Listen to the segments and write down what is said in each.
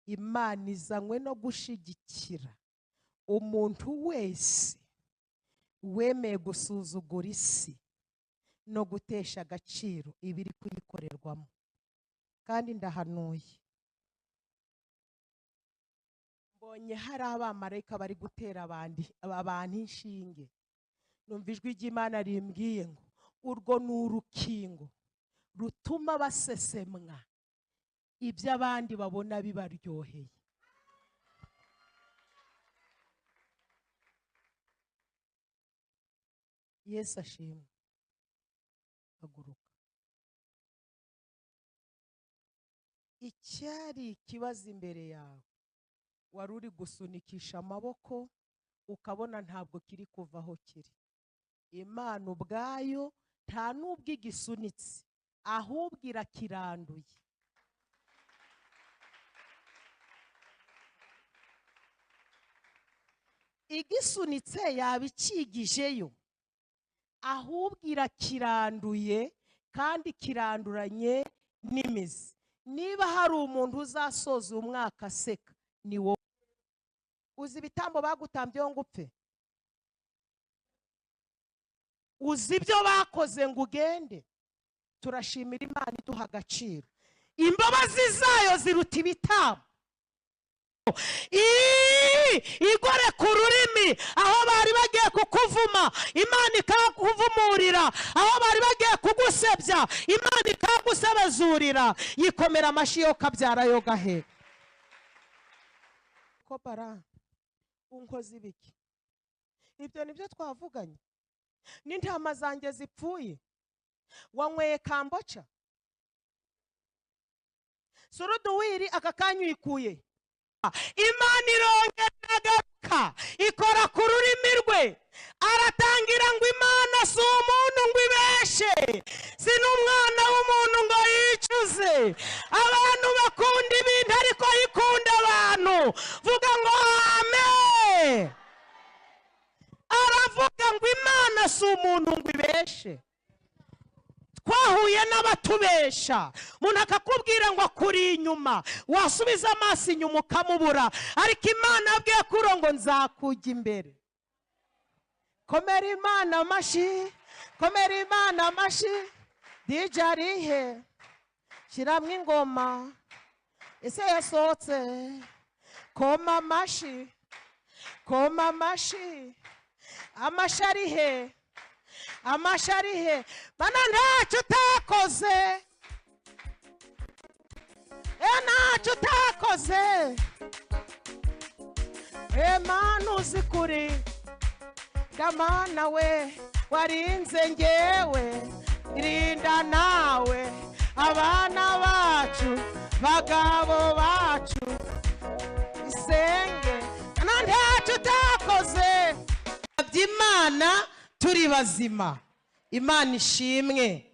Imana izanywe no gushigikira umuntu wese wemeye gusuzugura isi no gutesha agaciro ibiri kuyikorerwamo. Kandi ndahanuye, mbonye hari abamarayika bari gutera abantu inshinge. Numva ijwi ry'Imana rimbwiye ngo urwo ni urukingo rutuma basesemwa ibyo abandi babona bibaryoheye. Yesu ashimwe. Haguruka. Icyari ikibazo imbere yawe wari uri gusunikisha amaboko ukabona ntabwo kiri kuva aho kiri. Imana ubwayo nta nubwo igisunitse, ahubwo irakiranduye. Igisunitse yaba ikigijeyo, ahubwo irakiranduye kandi kiranduranye n'imizi. Niba hari umuntu uzasoza umwaka aseka, ni wowe. Uzi ibitambo bagutambyeho ngo upfe? Uzi ibyo bakoze ngo ugende? Turashimira Imana iduha agaciro. Imbabazi zayo ziruta ibitambo. Igore ku rurimi aho bari bagiye kukuvuma, Imana ikakuvumurira. Aho bari bagiye kugusebya, Imana ikagusebezurira. Yikomera amashyi yo kabyara yo gahe. Ko bara unkoze ibiki? Ibyo nibyo twavuganye. N'intama zanjye zipfuye wanyweye kamboca? Suruduwiri aka kanya uyikuye. Imana irongera agaruka ikora ku rurimi rwe, aratangira ngo Imana si umuntu ngo ibeshe, si n'umwana w'umuntu ngo yicuze. Abantu bakunda ibintu ariko yikunda abantu. Vuga ngo amen. Aravuga ngo Imana si umuntu ngo ibeshe. Twahuye n'abatubesha, umuntu akakubwira ngo akuri inyuma, wasubiza amaso inyuma ukamubura. Ariko Imana yabwiye kuro ngo nzakujya imbere. Komera Imana amashyi, komera Imana amashyi. DJ arihe? Shyiramo ingoma. Ese yasohotse? Koma amashyi, koma amashyi. Amashyi arihe? Amashyi arihe? Bana ntacyo utakoze, ntacyo utakoze. Mana uzi kuri, Mana we warinze ngewe, irinda nawe abana bacu, bagabo bacu. Isenge bana ntacyo utakoze. Imana turi bazima. Imana ishimwe.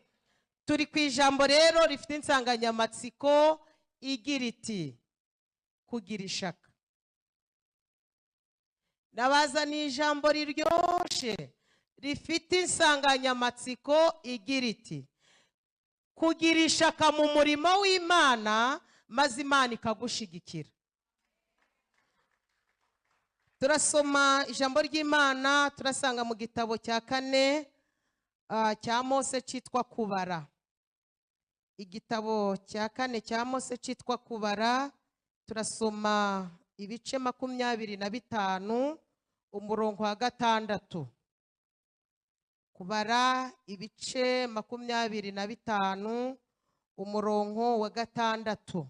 Turi ku ijambo rero rifite insanganyamatsiko igira iti kugira ishaka. Nabazaniye ijambo riryoshe rifite insanganyamatsiko igira iti kugira ishaka mu murimo w'Imana, maze Imana ikagushigikira. Turasoma ijambo ry'Imana, turasanga mu gitabo cya 4 cya Mose cyitwa Kubara. Igitabo cya 4 cya Mose cyitwa Kubara, turasoma ibice 25 umurongo wa 6. Kubara ibice 25 umurongo wa 6.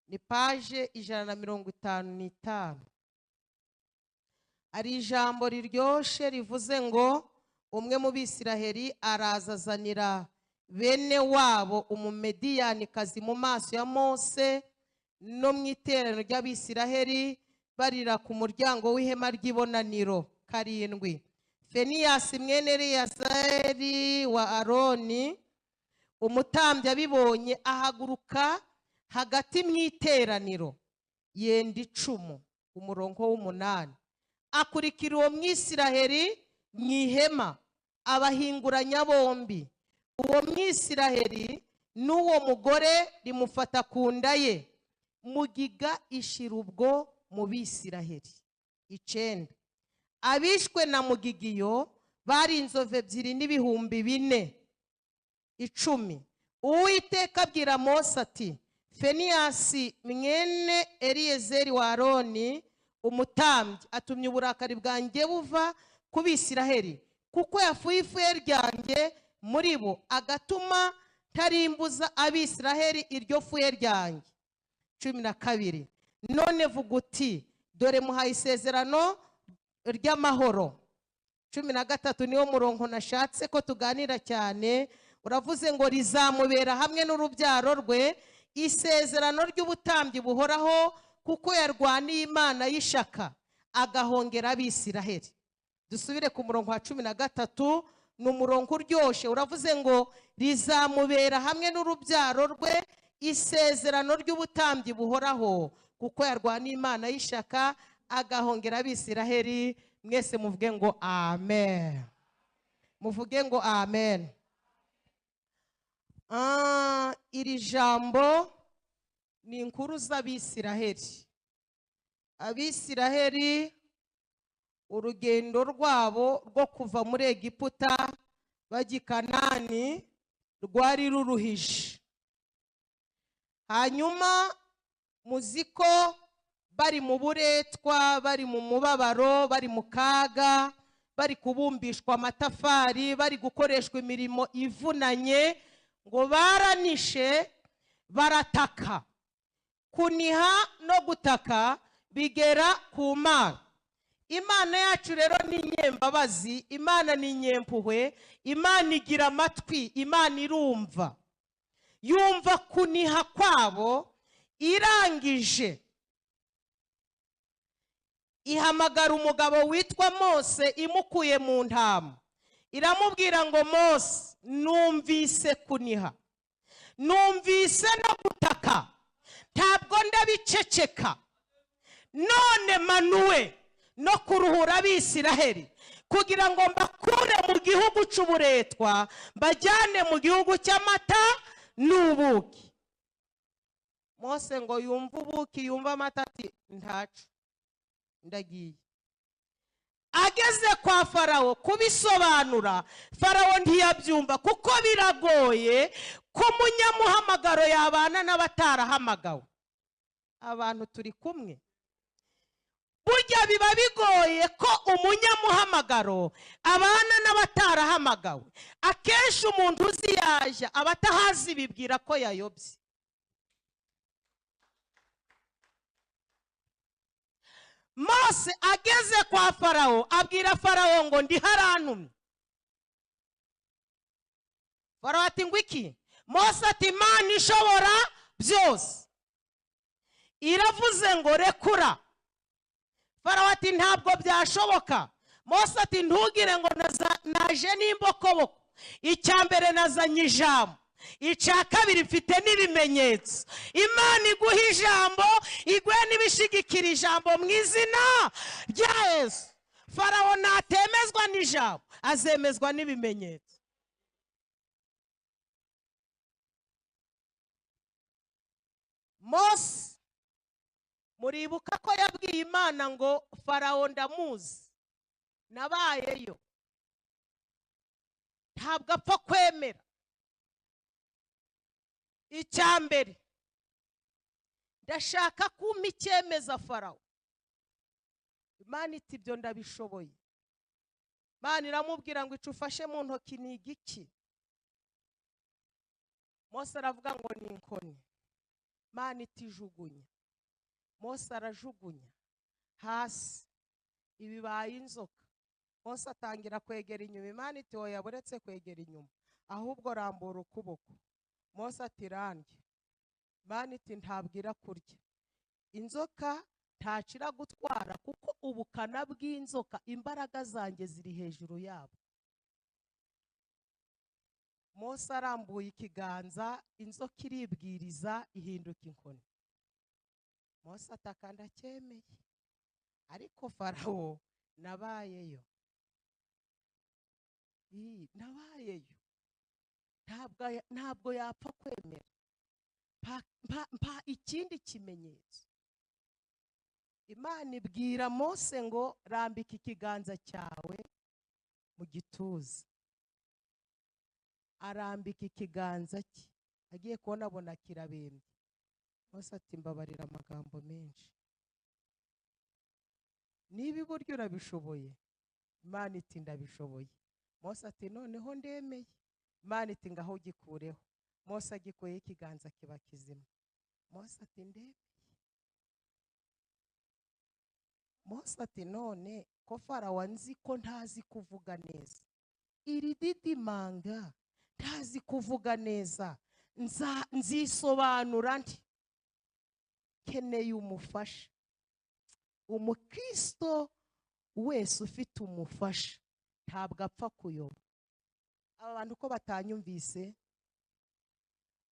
Ni page 155. Ari ijambo riryoshe rivuze ngo umwe mu Bisiraheli arazazanira bene wabo umumediyanikazi mu maso ya Mose no mu iteraniro ry'Abisiraheli barira ku muryango w'ihema ry'ibonaniro. 7. Feniyasi mwene Eleyazari wa Aroni umutambyi abibonye ahaguruka hagati mu iteraniro, yenda icumu. Umurongo w'8. Akurikira uwo Mwisiraheli mu ihema, abahinguranya bombi. Uwo Mwisiraheli n'uwo mugore rimufata ku nda ye, mugiga ishira ubwo mu Bisiraheli. 9. Abishwe na mugigiyo bari inzovu 2 n'ibihumbi 4. 10. Uwiteka abwira Mose ati, Feniyasi mwene Eliyezeri wa Aroni umutambyi atumye uburakari bwanjye buva ku Bisiraheli, kuko yafuye ifuye ryanjye muri bo, agatuma tarimbuza Abisiraheli iryo fuye ryanjye. 12. None vuga uti, dore muhaye isezerano ry'amahoro. 13 niwo murongo nashatse ko tuganira cyane. Uravuze ngo rizamubera hamwe n'urubyaro rwe isezerano ry'ubutambyi buhoraho, kuko yarwaniye Imana y'ishaka agahongera Abisiraheli. Dusubire ku murongo wa 13, n'umurongo uryoshye. Uravuze ngo rizamubera hamwe n'urubyaro rwe isezerano ry'ubutambyi buhoraho, kuko yarwaniye Imana y'ishaka agahongera Abisiraheli. Mwese muvuge ngo amen. Muvuge ngo amen. Iri jambo ni inkuru z'Abisiraheli. Abisiraheli urugendo rwabo rwo kuva muri Egiputa bajya i Kanani rwari ruruhije. Hanyuma muziko bari mu buretwa, bari mu mubabaro, bari mu kaga, bari kubumbishwa amatafari, bari gukoreshwa imirimo ivunanye, ngo baranishe barataka. Kuniha no gutaka bigera ku Mana. Imana yacu rero ni inyembabazi, Imana ni inyempuhwe, Imana igira amatwi, Imana irumva. Yumva kuniha kwabo, irangije ihamagara umugabo witwa Mose imukuye mu ntama. Iramubwira ngo, Mose, numvise kuniha, numvise no gutaka, ntabwo ndabiceceka. None manuwe no kuruhura Abisiraheli, kugira ngo mbakure mu gihugu cy'uburetwa bajyane mu gihugu cy'amata n'ubuki. Mose ngo yumva ubuki, yumva amata, ati ntacu, ndagiye. Ageze kwa Farawo kubisobanura, Farawo ntiyabyumva, kuko biragoye ko umunyamuhamagaro yabana n'abatarahamagawe. Abantu turi kumwe. Burya biba bigoye ko umunyamuhamagaro abana n'abatarahamagawe. Akenshi umuntu uzi yaje, abatahazi bibwira ko yayobye. Mose ageze kwa Farawo abwira Farawo ngo ndi harantumye. Farawo ati ngo iki? Mose ati Imana ishobora byose iravuze ngo rekura. Farawo ati ntabwo byashoboka. Mose ati ntugire ngo naje n'imbokoboko. Icyambere nazanye ijambo, icya kabiri mfite n'ibimenyetso. Imana iguha ijambo, iguhe n'ibishigikira ijambo mu izina rya Yesu. Farawo natemezwa n'ijambo, azemezwa n'ibimenyetso. Mose muribuka ko yabwiye Imana ngo Farawo ndamuzi, nabayeyo, ntabwo apfa kwemera. Icyambere, ndashaka kumpa icyemeza Farawo. Imana iti ibyo ndabishoboye. Imana iramubwira ngo icufashe mu ntoki ni igiki? Mose aravuga ngo ni inkoni. Imana iti jugunya. Mose arajugunya hasi, ibibaye inzoka. Mose atangira kwegera inyuma. Imana iti oya, buretse kwegera inyuma, ahubwo rambura ukuboko. Mose ati randye. Imana iti ntabwira kurya. Inzoka ntacira gutwara, kuko ubukana bw'inzoka imbaraga zanjye ziri hejuru yabo. Mose arambuye ikiganza, inzoka iribwiriza ihinduka inkoni. Mose ataka ndacyemeye. Ariko Farawo nabayeyo. Nabayeyo. Ntabwo yapfa kwemera. mpa ikindi kimenyetso. Imana ibwira Mose ngo rambika ikiganza cyawe mu gituza. Arambika ikiganza cye, agiye kubona abona kirabembye. Mose ati mbabarira amagambo menshi, niba iburyo urabishoboye? Imana iti ndabishoboye. Mose ati noneho ndemeye. Imana iti ngaho gikureho. Mose agikuyeho ikiganza kiba kizima. Mose ati ndemeye. Mose ati none ko Farawo nzi ko ntazi kuvuga neza, iri didimanga ntazi kuvuga neza, nzisobanura nti? Keneye umufasha. Umukristo wese ufite umufasha ntabwo apfa kuyoba. Aba bantu ko batanyumvise,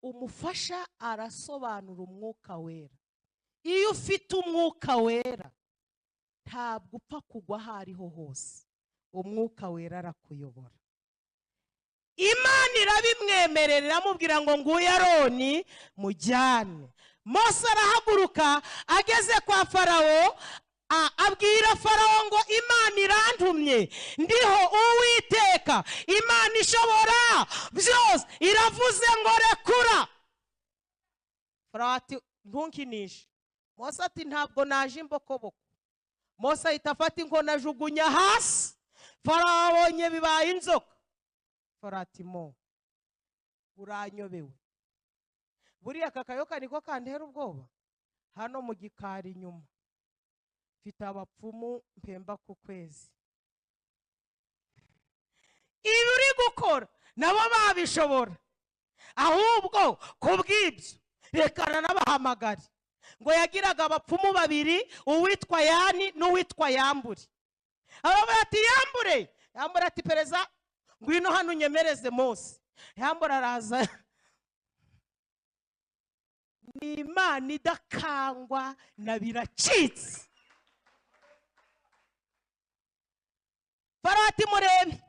umufasha arasobanura umwuka wera. Iyo ufite umwuka wera ntabwo upfa kugwa aho ariho hose, umwuka wera arakuyobora. Imana irabimwemerera, iramubwira ngo nguye Aroni mujyane. Mose arahaguruka, ageze kwa Farawo abwira Farawo ngo Imana irantumye, ndiho Uwiteka Imana ishobora byose iravuze ngo rekura. Farawo ati ntunkinishe. Mose ati ntabwo naje imbokoboko. Mose ahita afata inkoni ajugunya hasi. Farawo abonye bibaye inzoka. Farawo ati mo uranyobewe, buriya aka kayoka niko kantera ubwoba? Hano mu gikari inyuma mfite abapfumu mpemba ku kwezi. Ibi uri gukora nabo babishobora, ahubwo kubw'ibyo rekana n'abahamagari. Ngo yagiraga abapfumu babiri, uwitwa Yani n'uwitwa Yambure. Aba bati Yambure, Yambure ati pereza ngwino hano unyemereze Mose. Yambure araza. Ni Imana idakangwa na biracitse. Farawo ati murebe,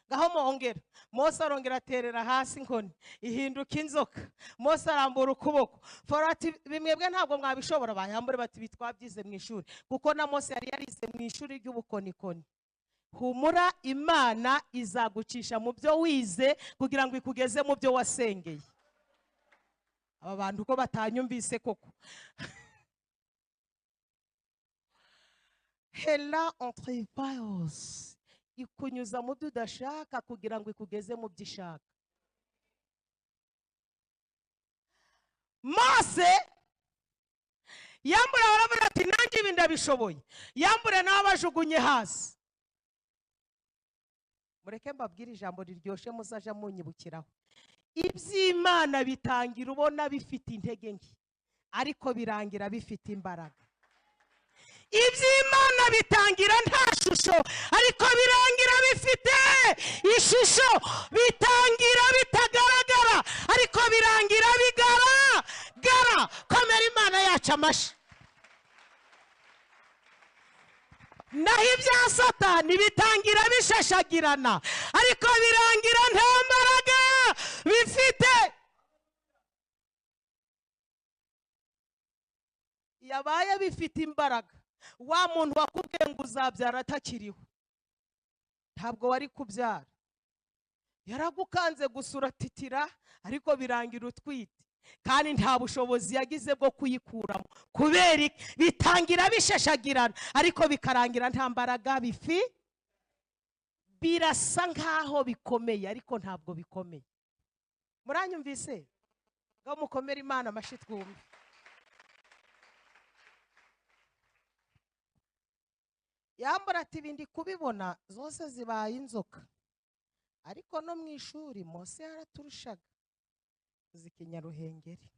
ngaho muongera. Mose arongera aterera hasi inkoni ihinduka inzoka. Mose arambura ukuboko. Farawo ati bimwebwe ntabwo mwabishobora. Bayambure bati bitwabyize mu ishuri, kuko na Mose yari yarize mu ishuri ry'ubukonikoni. Humura, Imana izagucisha mu byo wize kugira ngo ikugeze mu byo wasengeye. Aba bantu ko batanyumvise koko. Hela entre vaos, ikunyuza mu byo udashaka kugira ngo ikugeze mu byo ishaka. Mose Yambure aravuga ati nanjye ibi ndabishoboye. Yambure nawe abajugunye hasi. Mureke mbabwire ijambo riryoshye muzaja munyibukiraho. Iby'Imana bitangira ubona bifite intege nke, ariko birangira bifite imbaraga. Iby'Imana bitangira nta shusho, ariko birangira bifite ishusho. Bitangira bitagaragara, ariko birangira bigaragara. Komera Imana yacu amashyi. Naho ibya Satani bitangira bishashagirana, ariko birangira nta mbaraga bifite. Yabaye bifite imbaraga, wa muntu wakubwiye ngo uzabyara atakiriho, ntabwo wari kubyara. Yaragukanze gusura titira, ariko birangira utwite, kandi nta bushobozi yagize bwo kuyikuramo. Kubera bitangira bishashagirana, ariko bikarangira nta mbaraga bifite. Birasa nkaho bikomeye, ariko ntabwo bikomeye. Muranyumvise? Ngo mukomere Imana amashyi twumve. Yambure ati bindi kubibona zose zibaye inzoka, ariko no mu ishuri Mose yaraturushaga zikinyaruhengeri.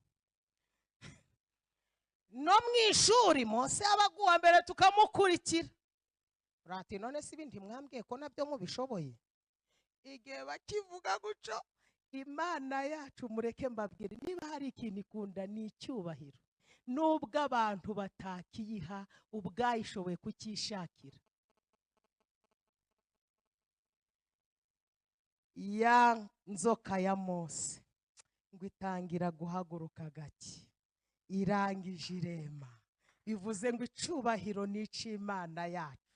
No mu ishuri Mose yabaguwa mbere tukamukurikira. Urati none si bindi mwambwiye ko nabyo mubishoboye? Igihe bakivuga guco, Imana yacu mureke mbabwire, niba hari ikintu ikunda ni icyubahiro. Nubwo abantu batakiyiha, ubwayishoboye kukishakira. Ya nzoka ya Mose ngo itangira guhaguruka gake, irangije irema. Bivuze ngo icubahiro ni ic'Imana yacu.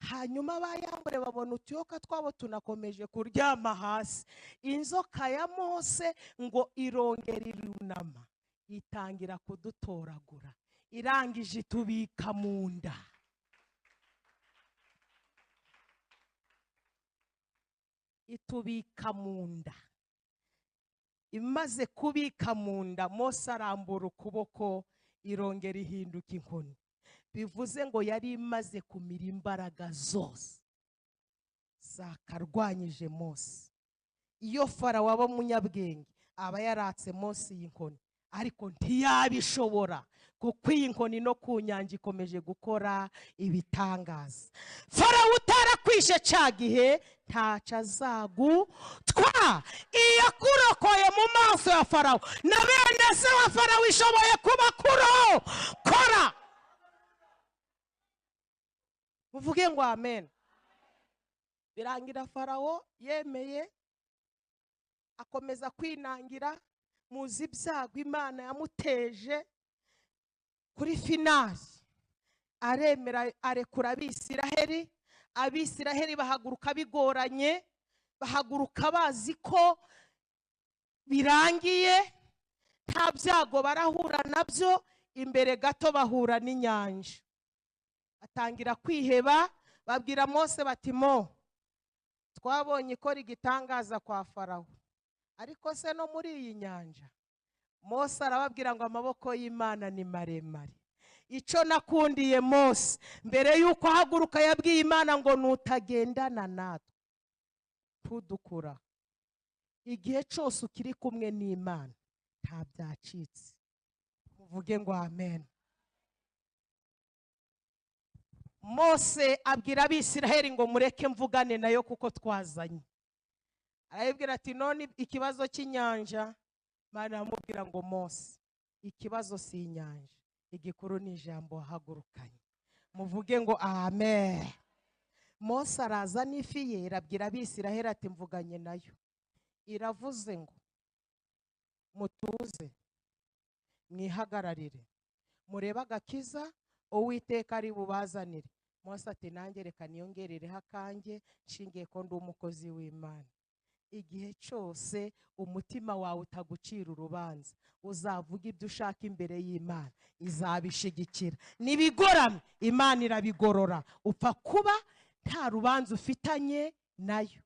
Hanyuma abayambure babona utuyoka twabo tunakomeje kuryama hasi. Inzoka ya Mose ngo irongera irunama, itangira kudutoragura, irangije itubika mu nda. Itubika mu nda. Imaze kubika mu nda, Mose arambura ukuboko, irongera ihinduka inkoni. Bivuze ngo yari imaze kumira imbaraga zose zakarwanyije Mose. Iyo Farawo aba munyabwenge aba yaratse Mose iyi nkoni, ariko ntiyabishobora kuko iyi nkoni no ku nyanja ikomeje gukora ibitangaza. Farawo utarakwishe cya gihe ntaco azagutwa. Iyo akurokoye mu maso ya Farawo, na bene se wa Farawo ishoboye kubakurokora. Muvuge ngo amen. Birangira Farawo yemeye, akomeza kwinangira. Muzi ibyago Imana yamuteje. Kuri finali aremera, arekura Abisiraheli. Abisiraheli bahaguruka bigoranye, bahaguruka bazi ko birangiye, nta byago barahura nabyo. Imbere gato bahura n'inyanja, atangira kwiheba. Babwira Mose bati, Mo, twabonye ikora igitangaza kwa Farawo, ariko se no muri iyi nyanja? Mose arababwira ngo amaboko y'Imana ni maremare. Ico nakundiye Mose, mbere yuko ahaguruka yabwiye Imana ngo nutagendana natwe tudukura. Igihe cyose ukiri kumwe n'Imana nta byacitse. Muvuge ngo amen. Mose abwira Abisiraheli ngo mureke mvugane nayo kuko twazanye. Arababwira ati, none ikibazo cy'inyanja? Imana aramubwira ngo Mose, ikibazo si inyanja, igikuru ni ijambo wahagurukanye. Muvuge ngo amen. Mose araza n'ifi ye, irabwira Abisiraheli ati mvuganye nayo. Iravuze ngo mutuze, mwihagararire, murebe agakiza Uwiteka ari bubazanire. Mose ati nanjye reka niyongerereho akanjye, nshingiye ko ndi umukozi w'Imana. Igihe cyose umutima wawe utagucira urubanza, uzavuga ibyo ushaka imbere y'Imana, izabishigikira. Nibigoramye Imana irabigorora. Upfa kuba nta rubanza ufitanye nayo.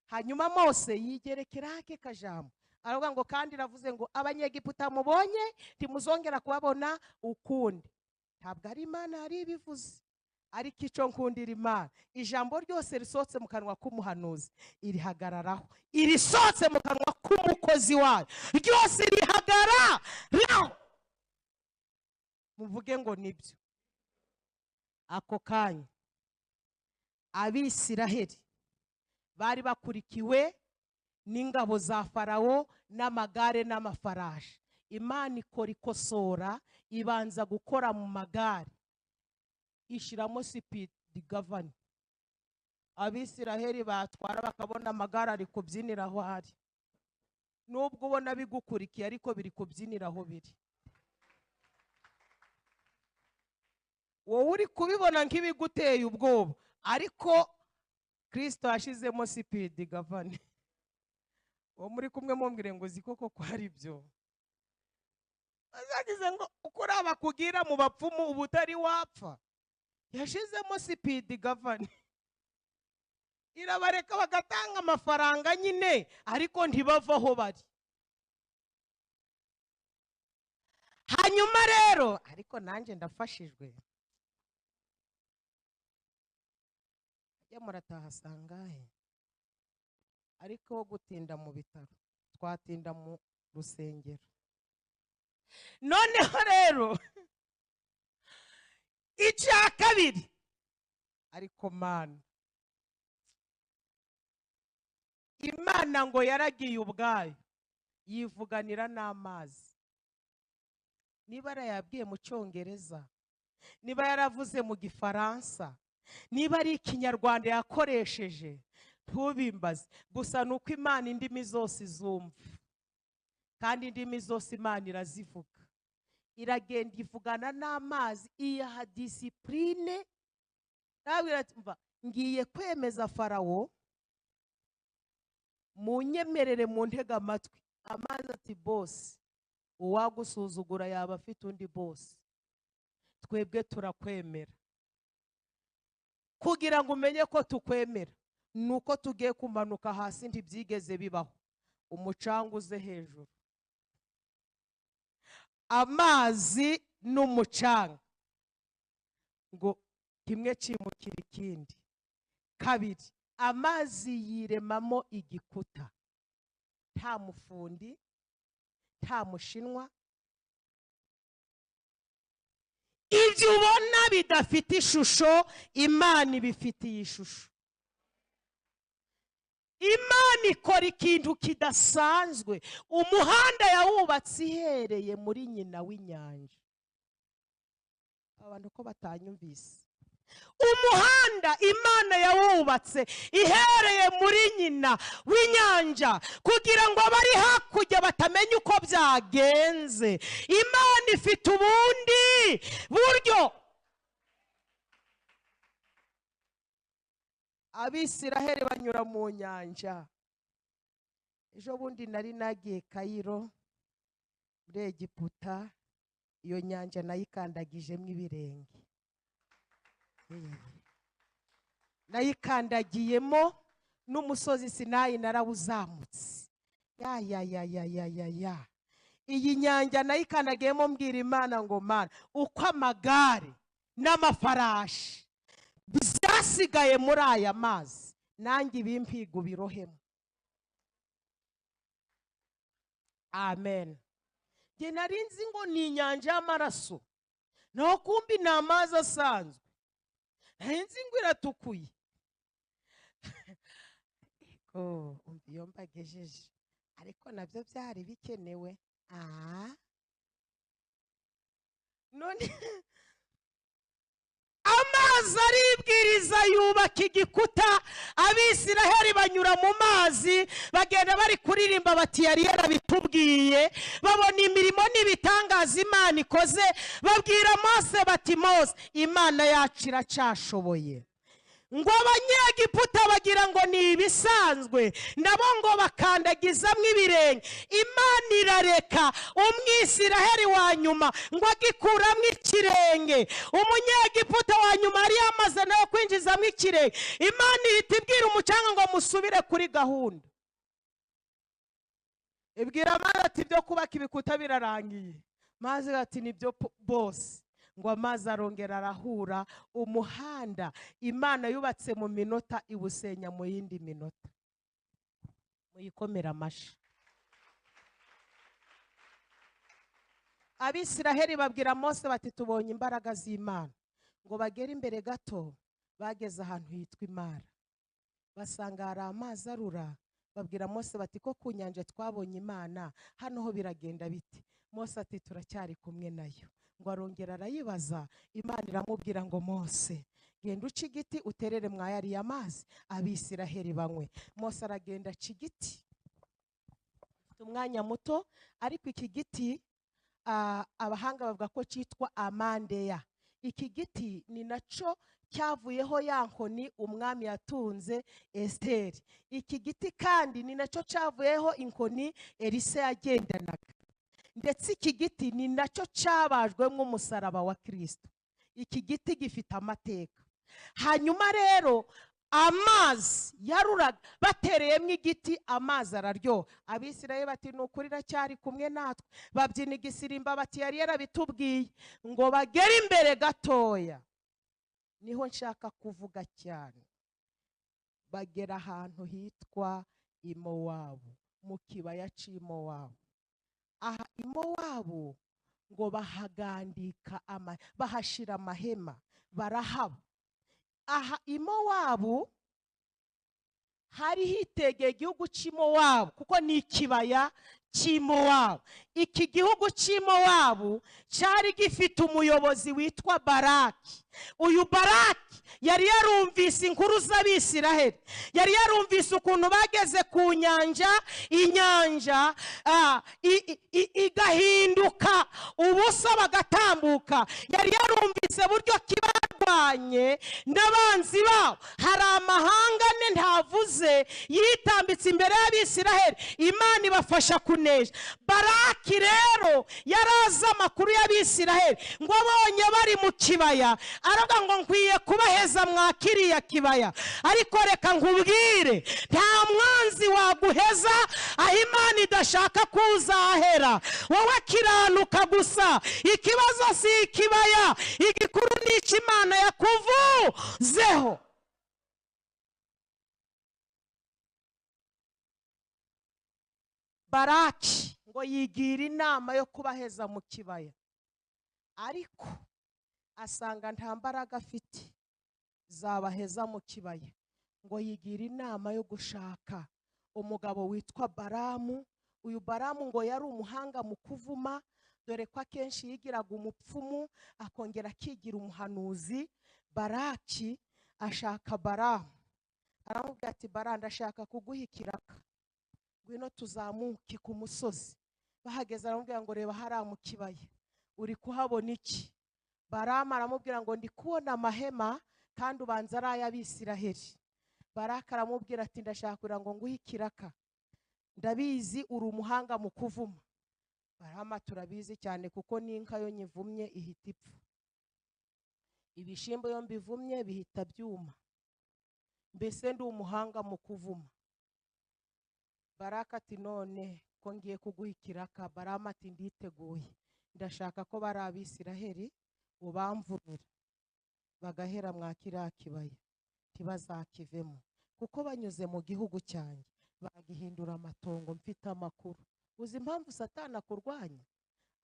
Hanyuma Mose yigerekera ake kajambo, aravuga ngo kandi iravuze ngo Abanyegiputa mubonye ntimuzongera kubabona ukundi. Ntabwo ari Imana yari ibivuze, ariko icyo nkundira Imana, ijambo ryose risohotse mu kanwa k'umuhanuzi irihagararaho, irisohotse mu kanwa k'umukozi wayo ryose rihagararaho. Muvuge ngo nibyo. Ako kanya Abisiraheli bari bakurikiwe n'ingabo za Farawo n'amagare n'amafarashi. Imana ikora ikosora, ibanza gukora mu magare, ishiramo sipidi gavani. Abisiraheli batwara bakabona amagare ari kubyinira aho ari. Nubwo ubona bigukurikiye ariko biri kubyinira aho biri. Wowe uri kubibona nk'ibiguteye ubwoba, ariko Kristo yashizemo sipidi gavani. Uwo muri kumwe mumbwire ngo zikoko ko ari byo. Azagize ngo ukora abakugira mu bapfumu ubutari wapfa. Yashizemo sipidi gavani. Irabareka bagatanga amafaranga nyine, ariko ntibava aho bari. Hanyuma rero, ariko nanjye ndafashijwe. Ajya murataha sangahe? Ariko gutinda mu bitaro, twatinda mu rusengero. Noneho rero icya kabiri, ariko Mana, Imana ngo yaragiye ubwayo yivuganira n'amazi. Niba yarayabwiye mu Cyongereza, niba yaravuze mu Gifaransa, niba ari Ikinyarwanda yakoresheje, ntubimbaze. Gusa nuko Imana indimi zose izumva, kandi indimi zose Imana irazivuga. Iragenda ivugana n'amazi, iyaha disipurine. Nabwira ati mva ngiye kwemeza Farawo, munyemerere mu ntega amatwi. Amazi ati bosi, uwagusuzugura yaba afite undi bosi, twebwe turakwemera. Kugira ngo umenye ko tukwemera, nuko tugiye kumanuka hasi, ntibyigeze bibaho, umucanga uze hejuru. Amazi n'umucanga ngo kimwe kimukira ikindi. Kabiri, amazi yiremamo igikuta, nta mufundi, nta mushinwa. Ibyo ubona bidafite ishusho, Imana ibifitiye ishusho. Imana ikora ikintu kidasanzwe. Umuhanda yawubatse ihereye muri nyina w'inyanja. Abantu ko batanyumvise, umuhanda Imana yawubatse ihereye muri nyina w'inyanja, kugira ngo abari hakurya batamenya uko byagenze. Imana ifite ubundi buryo. Abisiraheli banyura mu nyanja. Ejo bundi nari nagiye Kayiro muri Egiputa, iyo nyanja nayikandagijemo ibirenge. Nayikandagiyemo n'umusozi Sinayi narawuzamutse. Ya. Iyi nyanja nayikandagiyemo mbwira Imana ngo Mana, uko amagare n'amafarashi byasigaye muri aya mazi, nanjye ibimpiga birohemo. Amen. Nge narinzi ngo ni inyanja y'amaraso, naho kumbi ni amazi asanzwe. Narinzi ngo iratukuye. Iyo mbagejeje, ariko nabyo byari bikenewe. None amazi aribwiriza yubaka igikuta. Abisiraheli banyura mu mazi, bagenda bari kuririmba bati yari yarabitubwiye. Babona imirimo n'ibitangaza Imana ikoze, babwira Mose bati Mose, Imana yacu iracyashoboye. Ngo abanyegiputa bagira ngo ni ibisanzwe, nabo ngo bakandagizamwo ibirenge. Imana irareka umwisiraheli wa nyuma ngo agikuramwo ikirenge. Umunyegiputa wa nyuma yari yamaze nawe kwinjizamwo ikirenge. Imana ihita ibwira umucanga ngo musubire kuri gahunda. Ibwira amazi ati ibyo kubaka ibikuta birarangiye. Mazi ati nibyo bose. Ngo amazi arongera arahura, umuhanda Imana yubatse mu minota iwusenya mu yindi minota. Muyikomera amashi. Abisiraheli babwira Mose bati tubonye imbaraga z'Imana. Ngo bagere imbere gato, bageze ahantu hitwa Imara, basanga hari amazi arura. Babwira Mose bati ko ku nyanja twabonye Imana, hano ho biragenda biti? Mose ati turacyari kumwe nayo. Ngo arongera arayibaza, Imana iramubwira ngo Mose, genda uca igiti uterere mwayariye amazi, Abisiraheli banywe. Mose aragenda aca igiti, umwanya muto, ariko iki giti abahanga bavuga ko cyitwa amandeya. Iki giti ni naco cyavuyeho ya nkoni umwami yatunze Esteri. Iki giti kandi ni naco cyavuyeho inkoni Elisa yagendanaga. Ndetse iki giti ni nacyo cyabajwemo umusaraba wa Kristo. Iki giti gifite amateka. Hanyuma rero amazi yaruraga, batereyemo igiti amazi araryoha. Abisirayeli bati nukuri iracyari kumwe natwe. Babyina igisirimba bati yari yarabitubwiye. Ngo bagere imbere gatoya, niho nshaka kuvuga cyane. Bagera ahantu hitwa i Mowabu, mu kibaya cy'i Mowabu. Aha i Mowabu ngo bahagandika bahashira amahema, barahaba. Aha i Mowabu hari hitegeye igihugu cy'i Mowabu, kuko ni ikibaya cy'i Mowabu. Iki gihugu cy'i Mowabu cyari gifite umuyobozi witwa Baraki. uyu Baraki yari yarumvise inkuru z'Abisiraheli, yari yarumvise ukuntu bageze ku nyanja, inyanja igahinduka ubusa bagatambuka. Yari yarumvise buryo kibarwanye n'abanzi babo. Hari amahanga ane ntavuze yitambitse imbere y'Abisiraheli, Imana ibafasha kunesha. Baraki rero yarazi amakuru y'Abisiraheli, ngo abonye bari mu kibaya aravuga ngo nkwiye kubaheza mwa kiriya kibaya. Ariko reka nkubwire, nta mwanzi waguheza aho Imana idashaka kuzahera. Wowe kiranuka gusa, ikibazo si ikibaya, igikuru ni icyo Imana yakuvuzeho. Baraki ngo yigira inama yo kubaheza mu kibaya, ariko asanga nta mbaraga afite zabaheza mu kibaya. Ngo yigira inama yo gushaka umugabo witwa Baramu. Uyu Baramu ngo yari umuhanga mu kuvuma, dore ko akenshi yigiraga umupfumu akongera akigira umuhanuzi. Baraki ashaka Baramu, aramubwira ati Baramu, ndashaka kuguha ikiraka, ngwino tuzamuke ku musozi. Bahageze aramubwira ngo reba hariya mu kibaya uri kuhabona iki? Baramu aramubwira ngo ndi kubona amahema kandi ubanza ari ay'Abisiraheli. Baraki aramubwira ati ndashaka kugira ngo nguhe ikiraka, ndabizi uri umuhanga mu kuvuma. Baramu turabizi cyane kuko n'inka yo nyivumye ihita ipfa, ibishimbo yo mbivumye bihita byuma, mbese ndi umuhanga mu kuvuma. Baraki ati none ko ngiye kuguha ikiraka? Baramu ati nditeguye, ndashaka ko bari Abisiraheli ubamvurira bagahera mwa kiriya kibaya, ntibazakivemo, kuko banyuze mu gihugu cyanjye bagihindura amatongo. Mfite amakuru. Uzi impamvu Satani akurwanya?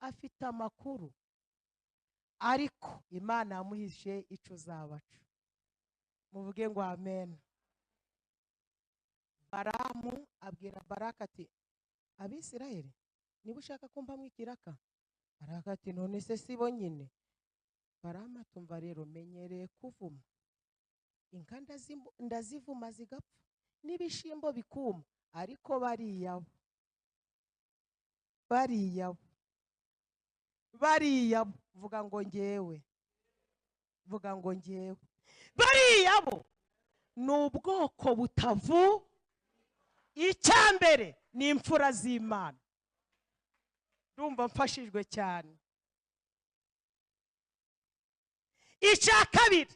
Afite amakuru, ariko Imana yamuhishe icyo uzabaca. Muvuge ngo amen. Baramu abwira Baraki ati Abisiraheli, niba ushaka kumpa mwikiraka? Baraki ati none se sibo nyine? Baramu atumva rero menyereye kuvuma, inka ndazivuma zigapfa n'ibishimbo bikuma, ariko bariyabo vuga ngo ngewe, vuga ngo ngewe. Bariyabo ni ubwoko butavu. Icyambere ni imfura z'Imana. Ndumva mfashijwe cyane. Icya kabiri,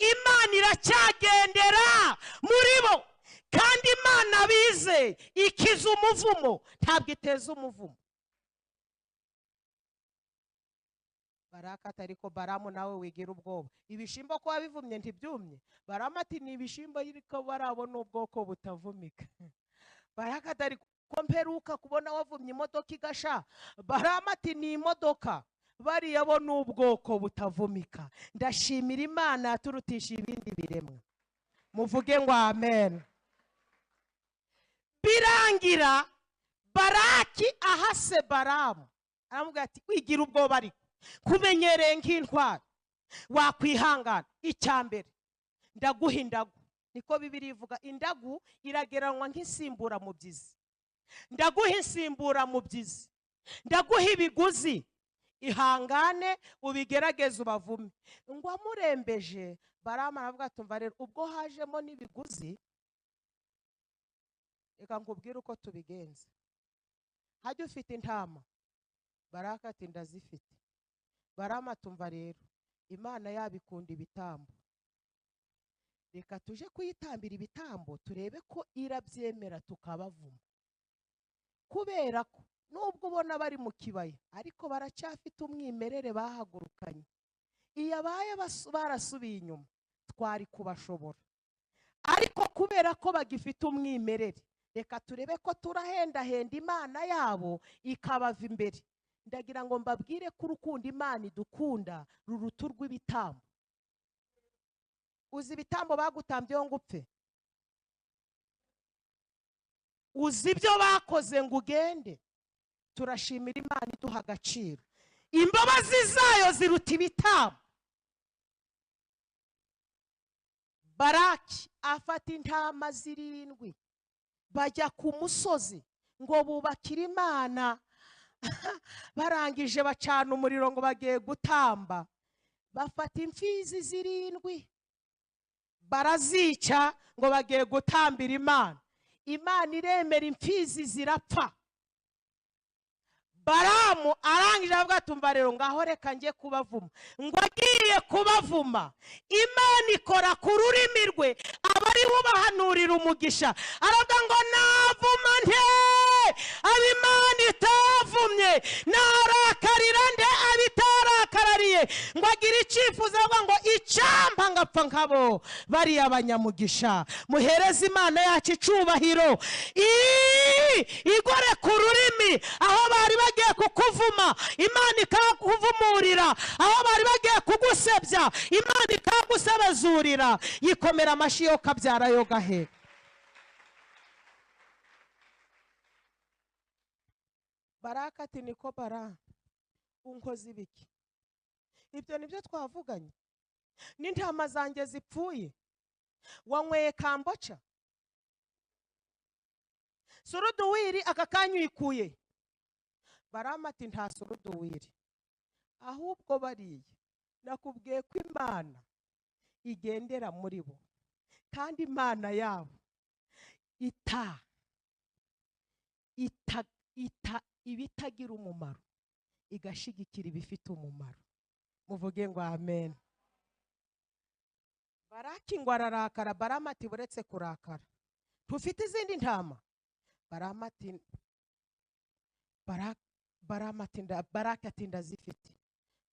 Imana iracyagendera muri bo, kandi Imana bize ikiza umuvumo, ntabwo iteza umuvumo. Baraki ati ariko Baramu nawe wigira ubwoba, ibishimbo ko wabivumye ntibyumye? Baramu ati ni ibishimbo ariko barabona ubwoko butavumika. Baraki ati ariko ko mperuka kubona wavumye imodoka igasha? Baramu ati ni imodoka, bariya bo ni ubwoko butavumika. Ndashimira Imana yaturutisha ibindi biremwa. Muvuge ngo amen. Birangira Baraki ahase Baramu, aramubwira ati wigira ubwoba, ariko kumenyereye nk'intwari, wakwihangana. Icyambere ndaguha indagu, niko Bibiliya ivuga. Indagu irageranwa nk'insimbura mubyizi. Ndaguha insimbura mubyizi, ndaguha ibiguzi, ihangane ubigerageze ubavume. Ngo amurembeje, Baramu aravuga ati umva rero, ubwo hajemo n'ibiguzi, reka nkubwire uko tubigenza. Hajya ufite intama? Baraki ati ndazifite. Baramu atumva rero, Imana yabikunda ibitambo, reka tuje kuyitambira ibitambo turebe ko irabyemera tukabavuma. Kubera ko nubwo ubona bari mu kibaya, ariko baracyafite umwimerere bahagurukanye. Iyo abaye barasubiye inyuma twari kubashobora, ariko kubera ko bagifite umwimerere, reka turebe ko turahendahenda Imana yabo ikabava imbere. Ndagira ngo mbabwire ko urukundo Imana idukunda ruruta urw'ibitambo. Uzi ibitambo bagutambyeho ngo upfe? Uzi ibyo bakoze ngo ugende? Turashimira Imana iduha agaciro. Imbabazi zayo ziruta ibitambo. Baraki afata intama zirindwi bajya ku musozi ngo bubakire Imana. Barangije bacana umuriro ngo bagiye gutamba, bafata imfizi zirindwi barazica ngo bagiye gutambira Imana. Imana iremera, imfizi zirapfa. Baramu arangije avuga ati umva rero ngaho reka njye kubavuma. Ngo agiye kubavuma, Imana ikora ku rurimi rwe abari bubahanurira umugisha. Aravuga ngo navuma nte abo Imana itavumye, narakarira nde abitarakarariye. Ngo agira icyifuzo avuga ngo icyampa ngapfa nkabo bariya abanyamugisha. Muhereze Imana yacu icubahiro. Igore ku rurimi aho bari bagiye kukuvuma, Imana ikakuvumurira. Aho bari bagiye kugusebya, Imana ikagusebezurira. Yikomera amashyi yo kabyara yo gahe. Baraka ati niko bara unkoze ibiki? Ibyo nibyo twavuganye? N'intama zanjye zipfuye wanyweye kamboca? Suruduwiri aka kanya uyikuye? Baramu ati nta suruduwiri, ahubwo bariye nakubwiye ko Imana igendera muri bo, kandi Imana yabo ibitagira umumaro igashigikira ibifite umumaro. Muvuge ngo amen. Baraki ngo ararakara. Baramu ati buretse kurakara, tufite izindi ntama. Baraki ati ndazifite.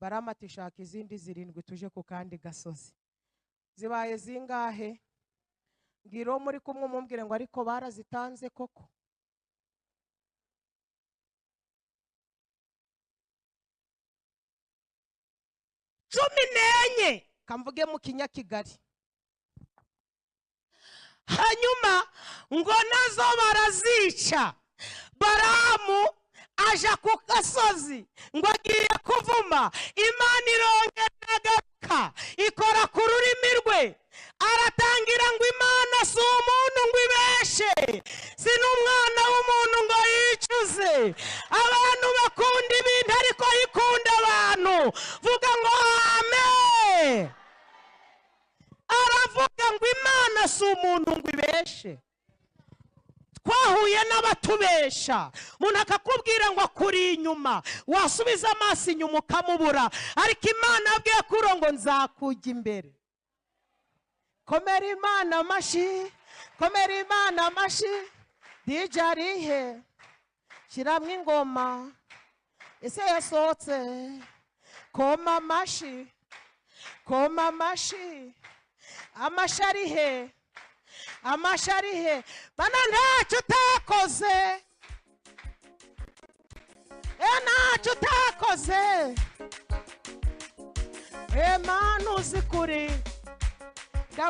Baramu ati shaka izindi zirindwi tuje ku kandi gasozi. Zibaye zingahe? Ngiro muri kumwe mumbwire ngo ariko barazitanze koko. Cumi n'enye kamvuge mu Kinyakigali. Hanyuma ngo nazo barazica. Baramu aja ku gasozi ngo agiye kuvuma. Imana irongera agaruka ikora ku rurimi rwe. Aratangira ngo Imana si umuntu ngo ibeshe, si n'umwana w'umuntu ngo yicuze. Abantu bakunda ibintu ariko yikunda abantu. Vuga ngo amen. Aravuga ngo Imana si umuntu ngo ibeshe. Twahuye n'abatubesha, umuntu akakubwira ngo akuri inyuma, wasubiza amaso inyuma ukamubura. Ariko Imana yabwiye kuro ngo nzakujya imbere. Komera Imana amashyi, komera Imana amashyi. DJ arihe? Shyiramo ingoma. Ese yasohotse? Koma amashyi, koma amashyi. Amashyi arihe? Amashyi arihe? Bana ntacyo utakoze, ntacyo utakoze. Mana uzi kuri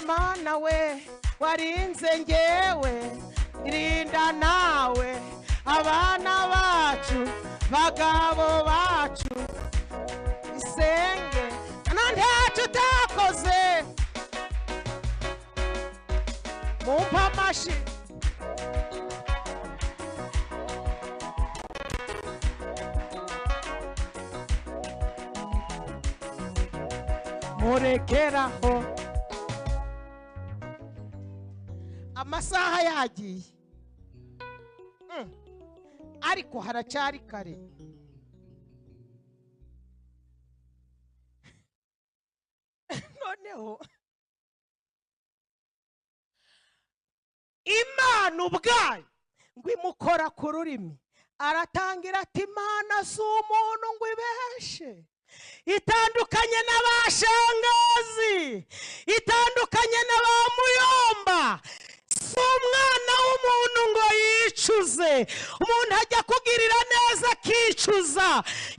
Mana we warinze ngewe, irinda nawe abana bacu, bagabo bacu, isenge. Bana ntacyo utakoze. Mumpa amashyi. Murekeraho. Amasaha yagiye, ariko haracari kare. Noneho Imana ubwayo ngo imukora ku rurimi. Aratangira ati Imana si umuntu ngo ibeshe. Itandukanye n'abashangazi, itandukanye n'abamuyomba. Si umwana w'umuntu ngo yicuze. Umuntu ajya kugirira neza akicuza,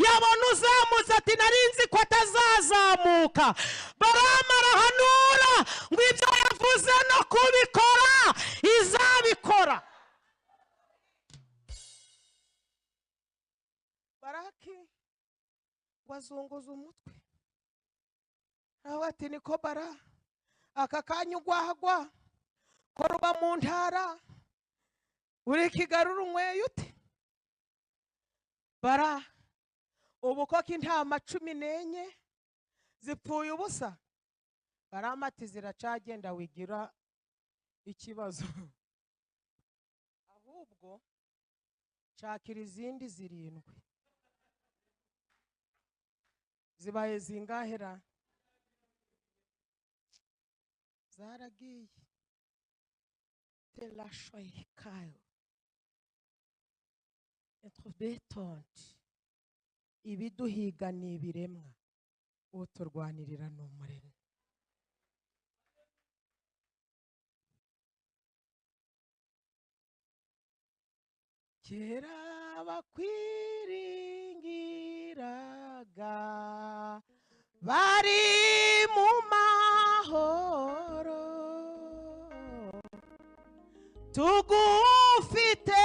yabona uzamuza ati narinzi ko atazazamuka. Baramu arahanura ngo ibyo yavuze no kubikora izabikora. Baraki wazunguza umutwe. Aho ati niko bara aka kanya ugwagwa koruba mu ntara uri Kigarura unyweye ute bara ubu koko intama 14 zipfuye ubusa baramati ziracagenda wigira ikibazo ahubwo shakira izindi 7 zibaye zingahera zaragiye telashoye kayo être bétonte ibiduhiga ni ibiremwa uturwanirira n'umuremyi kera bakwiringiraga bari mu mahoro tugufite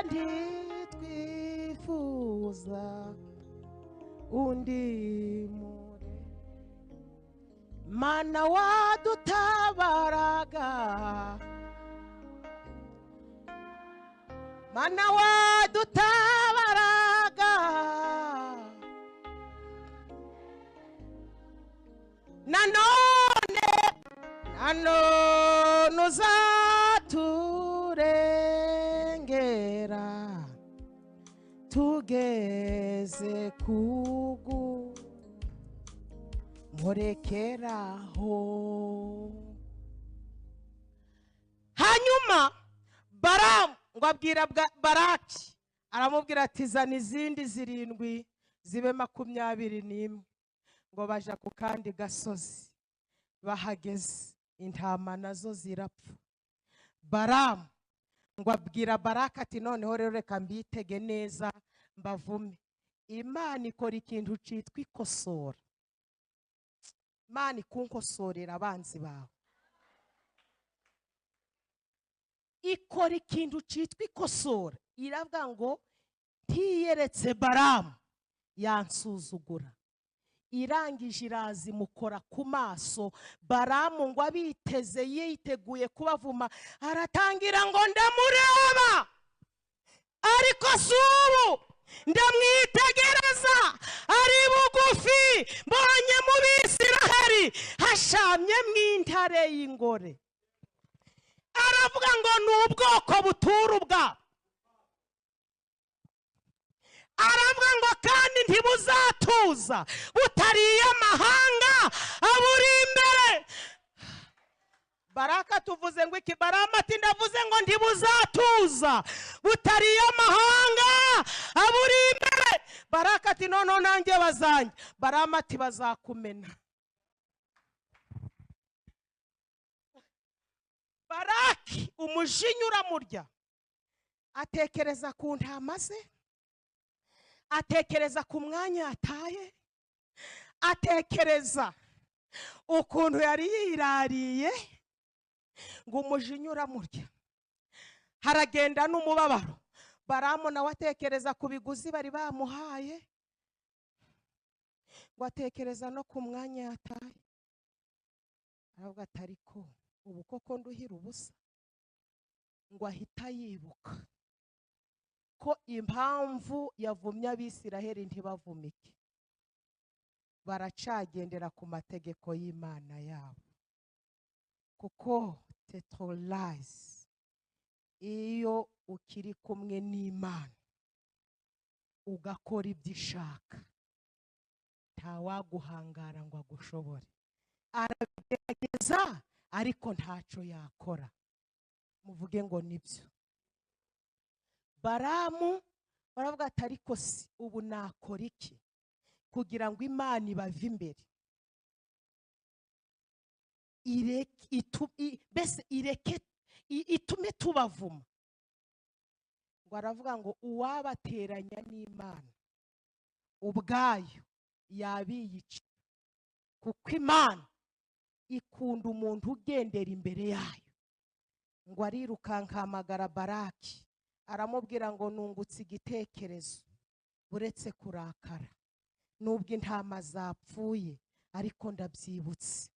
ntitwifuza undi mure mana wadutabaraga mana wadutabaraga nanone uzaturengera tugeze kugu murekeraho hanyuma Baramu ngo abwira Baraki aramubwira ati zana izindi 7 zibe 21 ngo baja ku kandi gasozi bahageze intama nazo zirapfa Baramu ngo abwira Baraki ati noneho rero reka mbitege neza mbavume Imana ikora ikintu citwa ikosora Imana ikunkosorera abanzi bawe ikora ikintu citwa ikosora iravuga ngo ntiyeretse Baramu yansuzugura irangije irazi mukora ku maso Baramu ngo abiteze yiteguye kubavuma aratangira ngo ndamureba ariko subu ndamwitegereza ari bugufi mbonye mu Bisiraheli hashamye mw'intare y'ingore aravuga ngo n'ubwoko buturubwa aravuga ngo kandi ntibuzatuza butariye amahanga aburi imbere Baraka tuvuze ngo iki Baramu ati ndavuze ngo ntibuzatuza butariye amahanga aburi imbere Baraka ati none nanjye bazanye Baramu ati bazakumena Baraki umujinya uramurya atekereza ku ntama ze atekereza ku mwanya yataye atekereza ukuntu yari yirariye ngo umujinya uramurya haragenda n'umubabaro Baramu nawe atekereza ku biguzi bari bamuhaye ngo atekereza no ku mwanya yataye aravuga ati ariko ubu koko nduhira ubusa ngo ahita yibuka ko impamvu yavumye Abisiraheli ntibavumike baracagendera ku mategeko y'Imana yabo kuko tetrolize iyo ukiri kumwe n'Imana ugakora ibyo ishaka ntawaguhangara ngo agushobore aragerageza ariko ntaco yakora muvuge ngo nibyo Baramu baravuga ati ariko si ubu nakora iki kugira ngo Imana ibave imbere itume tubavuma ngo aravuga ngo uwabateranya n'Imana ubwayo yabiyica kuko Imana ikunda umuntu ugendera imbere yayo ngo arirukankamagara Baraki aramubwira ngo nungutse igitekerezo buretse kurakara nubwo intama zapfuye ariko ndabyibutse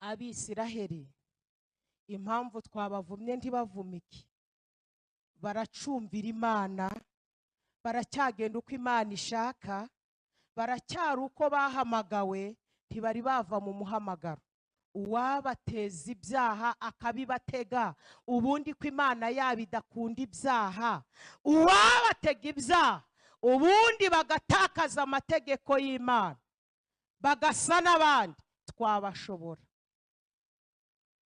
Abisiraheli impamvu twabavumye ntibavumike, baracumvira Imana, baracyagenda uko Imana ishaka, baracyari uko bahamagawe, ntibari bava mu muhamagaro. Uwabateza ibyaha akabibatega, ubundi ko Imana yabo idakunda ibyaha, uwabatega ibyaha ubundi bagatakaza amategeko y'Imana, bagasa n'abandi, twabashobora.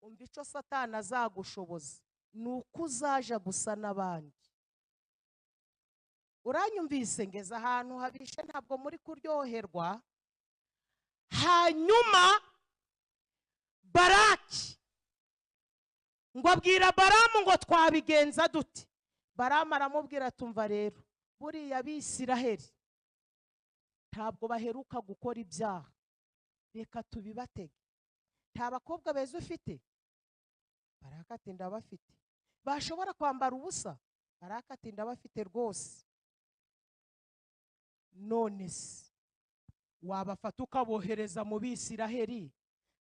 Umva icyo Satani azagushoboza, ni uko uzaja gusa n'abandi. Uranyumvise? Ngeze ahantu habishe, ntabwo muri kuryoherwa. Hanyuma Baraki ngo abwira Baramu ngo twabigenza dute. Baramu aramubwira tumva rero, buriya Abisiraheli ntabwo baheruka gukora ibyaha, reka tubibatege. Nta bakobwa beza ufite? Baraki ati ndabafite. Bashobora kwambara ubusa? Baraki ati ndabafite rwose. None se wabafata ukabohereza mu Bisiraheli?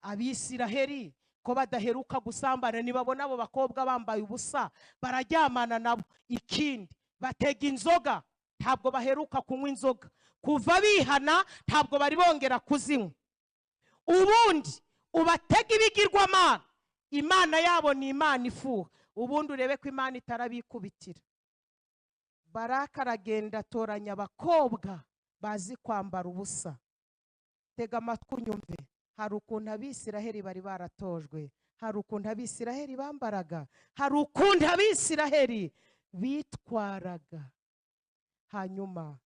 Abisiraheli ko badaheruka gusambana, nibabona abo bakobwa bambaye ubusa bararyamana nabo. Ikindi batega inzoga, ntabwo baheruka kunywa inzoga. Kuva bihana ntabwo bari bongera kuzinywa. Ubundi ubatega ibigirwamana, Imana yabo ni Imana ifuha, ubundi urebe ko Imana itarabikubitira. Baraki aragenda atoranya abakobwa bazi kwambara ubusa. Tega amatwi unyumve, hari ukuntu Abisiraheli bari baratojwe, hari ukuntu Abisiraheli bambaraga, hari ukuntu Abisiraheli bitwaraga. Hanyuma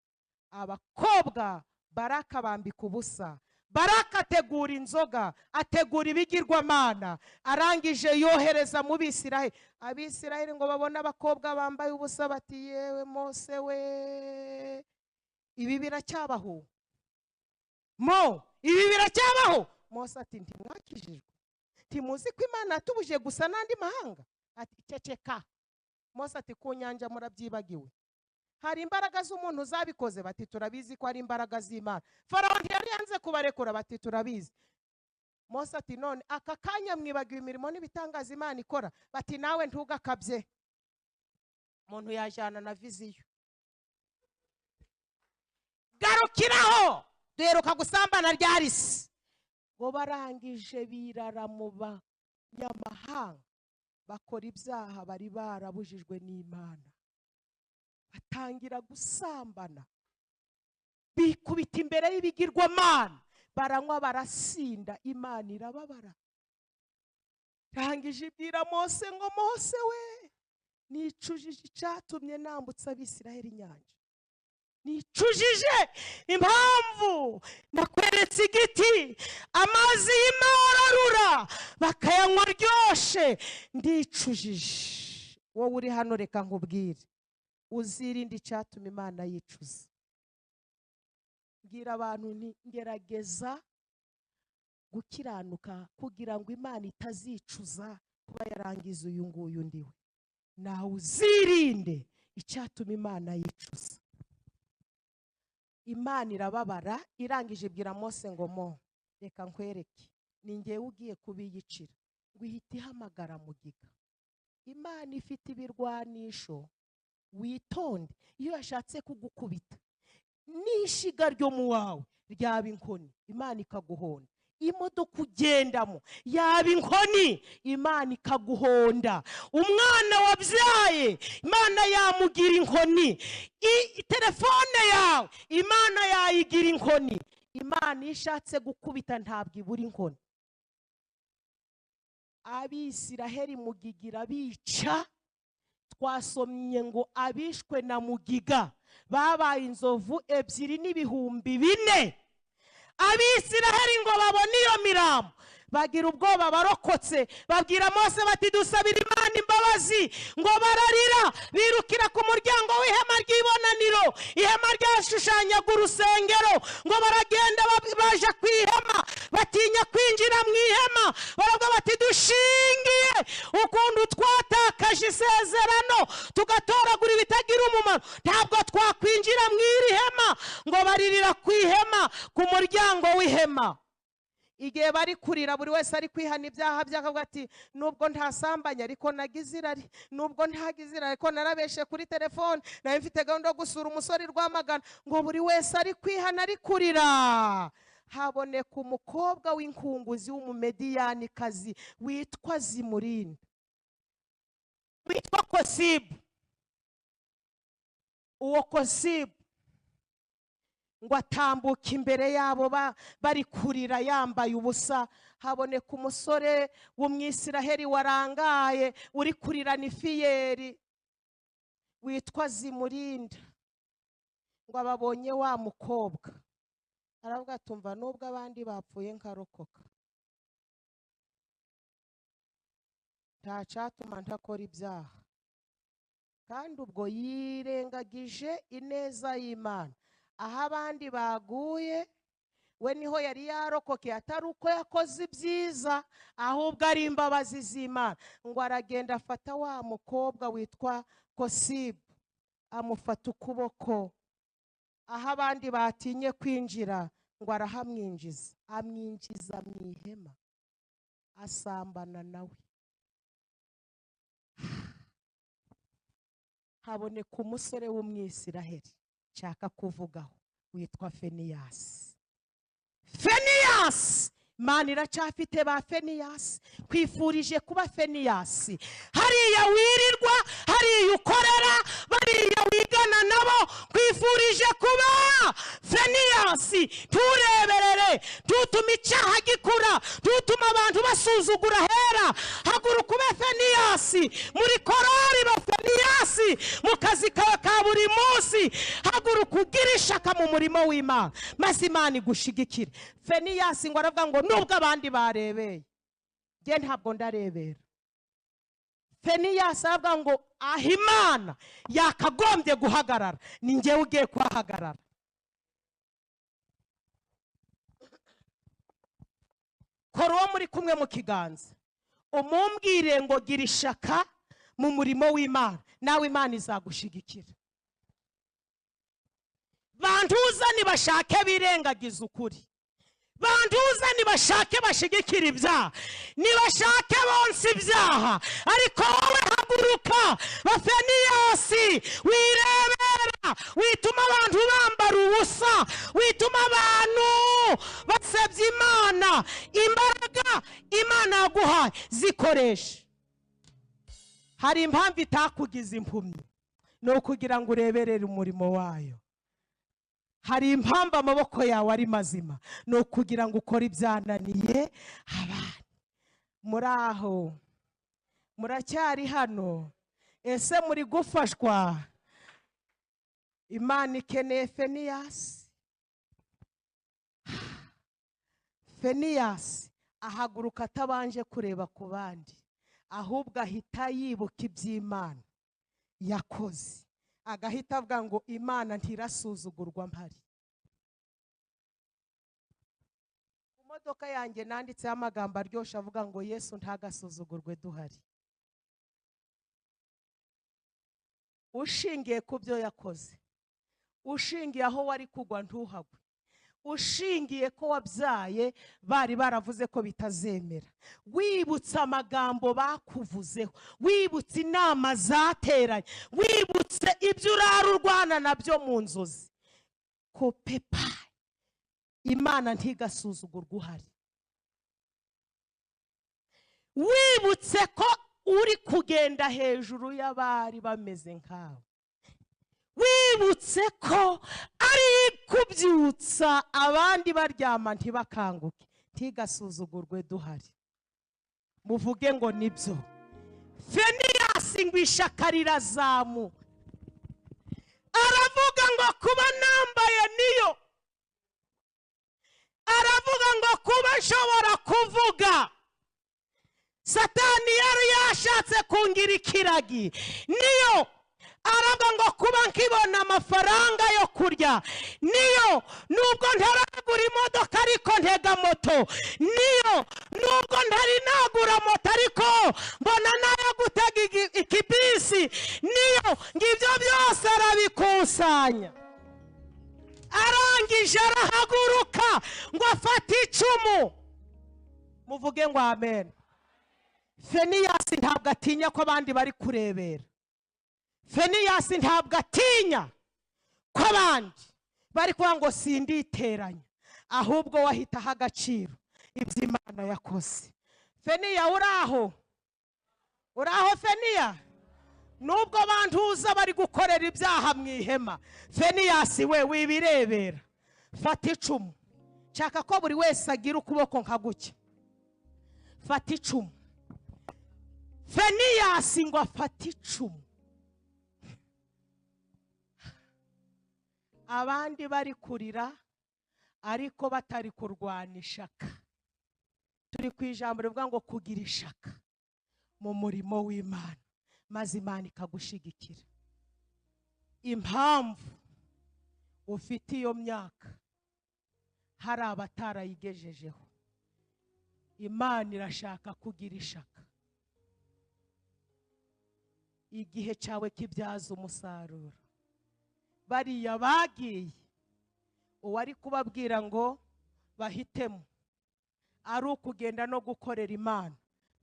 abakobwa Baraki abambika ubusa, Baraki ategura inzoga, ategura ibigirwamana, arangije yohereza mu Bisiraheli. Abisiraheli ngo babone abakobwa bambaye ubusa bati yewe Mose we, ibi biracyabaho? Ibi biracyabaho? Mose ati ntimwakijijwe? Ntimuzi ko Imana yatubuje gusa n'andi mahanga? Ati ceceka. Mose ati ku nyanja murabyibagiwe? Hari imbaraga z'umuntu zabikoze? Bati turabizi ko ari imbaraga z'Imana. Farawo ntiyari yanze kubarekura? Bati turabizi. Mose ati none aka kanya mwibagiwe imirimo n'ibitangaza Imana ikora? Bati nawe ntugakabye. Umuntu yajyana na viziyo. Garukiraho, duheruka gusambana ryari se? Ngo barangije birara mu banyamahanga, bakora ibyaha bari barabujijwe n'Imana, batangira gusambana, bikubita imbere y'ibigirwamana, baranywa barasinda, Imana irababara. Rangije ibwira Mose ngo Mose we, nicujije icyatumye nambutsa Abisiraheli inyanja. Nicujije impamvu nakweretse igiti amazi y'Imana bakayanywa ryoshe. Ndicujije. Wowe uri hano reka nkubwire, uzirinde icyatuma Imana yicuza. Mbwira abantu nti ngerageza gukiranuka kugira ngo Imana itazicuza kuba yarangiza uyu nguyu ndiwe. Nawe uzirinde icyatuma Imana yicuza. Imana irababara, irangije ibwira Mose ngo reka nkwereke, ni ngewe ugiye kubiyicira, ngo ihite ihamagara mugiga. Imana ifite ibirwanisho, witonde. Iyo yashatse kugukubita n'ishiga ryo mu wawe ryaba inkoni, Imana ikaguhonda. Imodoka ugendamo yaba inkoni, Imana ikaguhonda. Umwana wabyaye, Imana yamugira inkoni. Telefone yawe, Imana yayigira inkoni. Imana ishatse gukubita ntabwo ibura inkoni. Abisiraheli mugigira bica, twasomye ngo abishwe na mugiga babaye inzovu 2,400. Abisiraheli ngo babone iyo mirambo, bagira ubwoba, barokotse, babwira Mose bati dusabira Imana imbabazi. Ngo bararira, birukira ku muryango w'ihema ry'ibonaniro, ihema ryashushanyaga urusengero. Ngo baragenda baje ku ihema, batinya kwinjira mu ihema, baravuga bati dushingiye ukuntu twatakaje isezerano tugatoragura ibitagira umumaro, ntabwo twakwinjira mu iri hema. Ngo baririra ku ihema, ku muryango w'ihema. igihe bari kurira buri wese ari kwihana ibyaha by'akavuga ati nubwo ntasambanya ariko nagize irari, nubwo ntagize irari ariko narabeshe kuri telefone, nawe mfite gahunda yo gusura umusore Rwamagana, ngo buri wese ari kwihana ari kurira. Haboneka umukobwa w'inkunguzi w'umumediyanikazi witwa Zimurinde, witwa Kosibu. Uwo Kosibu ngo atambuka imbere yabo bari kurira yambaye ubusa. Haboneka umusore w'Umwisiraheli warangaye uri kurira n'ifiyeri witwa Zimurinde, ngo ababonye wa mukobwa aravuga tumva nubwo abandi bapfuye nkarokoka, ntacatuma ntakora ibyaha. Kandi ubwo yirengagije ineza y'Imana, aho abandi baguye we niho yari yarokokeye, atari uko yakoze ibyiza ahubwo ari imbabazi z'Imana. Ngo aragenda afata wa mukobwa witwa Kosibu, amufata ukuboko, aho abandi batinye kwinjira ngo arahamwinjiza, amwinjiza mu ihema, asambana nawe. Haboneka umusore w'Umwisiraheli nshaka kuvugaho witwa Feniyasi. Feniyasi, Imana iracyafite ba Feniyasi. Kwifurije kuba Feniyasi, hariya wirirwa, hariya ukorera, bariya wigana nabo, kwifurije kuba Feniyasi. Tureberere, tutuma icyaha gikura, tutuma abantu basuzugura hera. Haguruka ube Feniyasi muri korari, ba Feniyasi mu kazi kawe ka buri munsi. Haguruka ugire ishaka mu murimo w'Imana, maze Imana igushigikire. Feniyasi ngo aravuga ngo nubwo abandi barebeye, njye ntabwo ndarebera. Feniyasi aravuga ngo aho Imana yakagombye guhagarara ni njyewe ugiye kuhagarara. Kora uwo muri kumwe mu kiganza, umumbwire ngo gira ishaka mu murimo w'Imana, nawe Imana izagushigikira. Bantuza nibashake birengagiza ukuri, bantuza nibashake bashigikira ibyaha, nibashake bonse ibyaha. Ariko wowe haguruka, ba Feniyasi, wirebera, wituma abantu bambara ubusa, wituma abantu basebya Imana. Imbaraga Imana yaguhaye zikoreshe. Hari impamvu itakugize impumyi, ni ukugira ngo ureberere umurimo wayo. Hari impamvu amaboko yawe ari mazima, ni ukugira ngo ukore ibyananiye abandi. Muri aho, muracyari hano? Ese muri gufashwa? Imana ikeneye Feniyasi. Feniyasi ahaguruka atabanje kureba ku bandi, ahubwo ahita yibuka iby'Imana yakoze, agahita avuga ngo Imana ntirasuzugurwa mpari. Mu modoka yanjye nanditseho amagambo aryoshye avuga ngo Yesu ntagasuzugurwe duhari. Ushingiye ku byo yakoze, ushingiye aho wari kugwa ntuhagwe, ushingiye ko wabyaye bari baravuze ko bitazemera, wibutse amagambo bakuvuzeho, wibutse inama zateranye, wibutse ibyo urara urwana nabyo mu nzozi, ko pepa Imana ntigasuzugurwa uhari. Wibutse ko uri kugenda hejuru y'abari bameze nkawe, wibutse ko ari kubyutsa abandi baryama ntibakanguke, ntigasuzugurwe duhari. Muvuge ngo nibyo. Feniyasi ngo ishaka rirazamuka, aravuga ngo kuba nambaye niyo, aravuga ngo kuba nshobora kuvuga. Satani yari yashatse kungira ikiragi, niyo. Aravuga ngo kuba nkibona amafaranga yo kurya, niyo. Nubwo ntaragura imodoka ariko ntega moto, niyo. Nubwo ntari nagura moto ariko mbona nayo gutega ikibisi, niyo. Ngibyo byose arabikusanya. Arangije arahaguruka ngo afate icumu, muvuge ngo amen. Feniyasi ntabwo atinya ko abandi bari kurebera. Feniyasi ntabwo atinya ko abandi bari kuvuga ngo sinditeranya, ahubwo wahitaho agaciro ibyo Imana yakoze. Feniya uraho Feniya, nubwo bantuza bari gukorera ibyaha mu ihema, Feniyasi we wibirebera. Fata icumu, nshaka ko buri wese agira ukuboko nka gutya. Fata icumu. Feniyasi ngo afata icumu, abandi bari kurira ariko batari kurwana ishaka. Turi ku ijambo rivuga ngo kugira ishaka mu murimo w'Imana, maze Imana ikagushigikira. Impamvu ufite iyo myaka hari abatarayigejejeho, Imana irashaka kugira ishaka. Igihe cyawe kibyaza umusaruro. Bariya bagiye, uwari kubabwira ngo bahitemo ari ukugenda no gukorera Imana,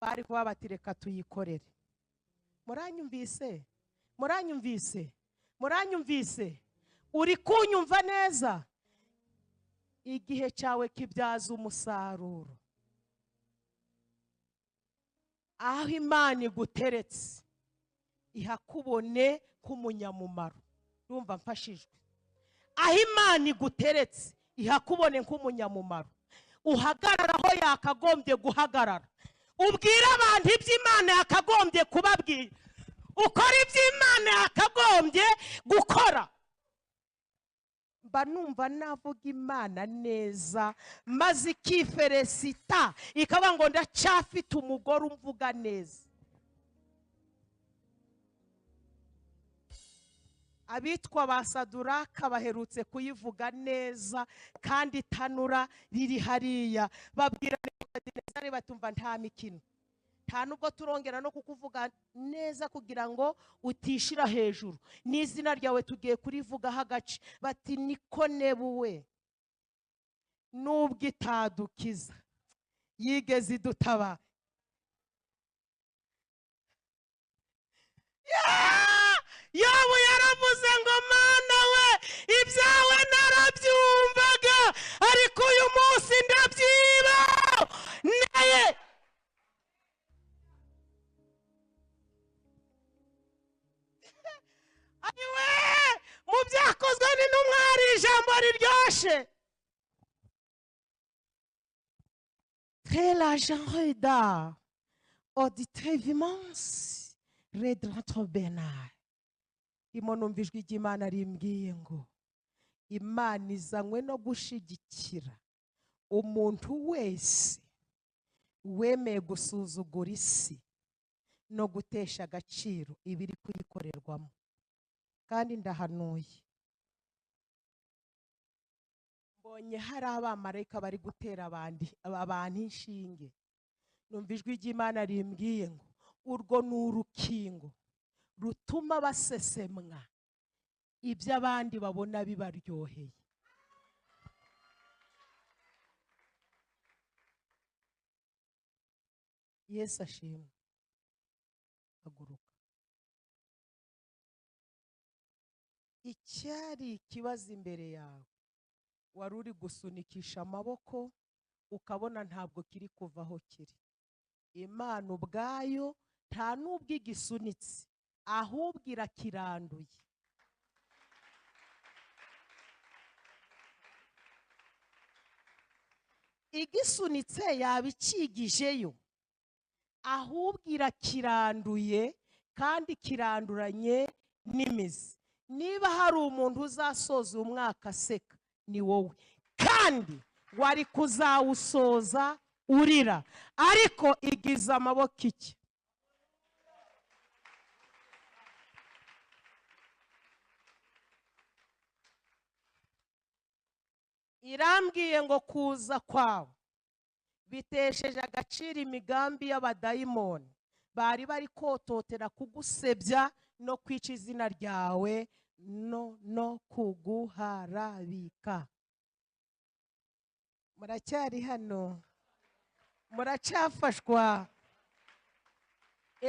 bari kuba bati reka tuyikorere. Muranyumvise? Muranyumvise? Muranyumvise? Uri kunyumva neza? Igihe cyawe kibyaza umusaruro. Aho Imana iguteretse ihakubone nk'umunyamumaro. Ndumva mfashijwe. Aho Imana iguteretse ihakubone nk'umunyamumaro. Uhagarara aho yakagombye guhagarara. Ubwira abantu ibyo Imana yakagombye kubabwira. Ukora ibyo Imana yakagombye gukora. Mba numva navuga Imana neza, maze ikiferesita ikaba ngo ndacyafite umugore umvuga neza. Abitwa ba Saduraka baherutse kuyivuga neza, kandi itanura riri hariya. Babwira Nebukadinezari batumva nta mikino, nta nubwo turongera no kukuvuga neza kugira ngo utishira hejuru, n'izina ryawe tugiye kurivugaho agace. Bati niko nebuwe nubwo itadukiza yigeze idutaba. Yobu yaravuze ngo Mana we, ibyawe narabyumvaga ariko uyu munsi ndabyiba naye. Ayiwe, mu byakozwe n'intumwa hari ijambo riryoshe. Très l'argent reda auditre vimance redranto benai. Imonumva ijwi ry'Imana rimbwiye ngo Imana izanywe no gushigikira umuntu wese wemeye gusuzugura isi no gutesha agaciro ibiri kuyikorerwamo. Kandi ndahanuye, mbonye hari abamarayika bari gutera abantu inshinge. Numva ijwi ry'Imana rimbwiye ngo urwo ni urukingo rutuma basesemwa ibyo abandi babona bibaryoheye. Yesu ashimwe. Haguruka. Icyari ikibazo imbere yawe wari uri gusunikisha amaboko ukabona ntabwo kiri kuvaho kiri. Imana ubwayo nta nubwo igisunitse, ahubwo irakiranduye. Igisunitse yabicigijeyo, ahubwo irakiranduye kandi kiranduranye n'imizi. Niba hari umuntu uzasoza umwaka aseka ni wowe, kandi wari kuzawusoza urira, ariko igize amaboko iki. Irambwiye ngo kuza kwawe bitesheje agaciro imigambi y'abadayimoni bari bari kototera kugusebya no kwica izina ryawe no kuguharabika. Muracyari hano? muracyafashwa.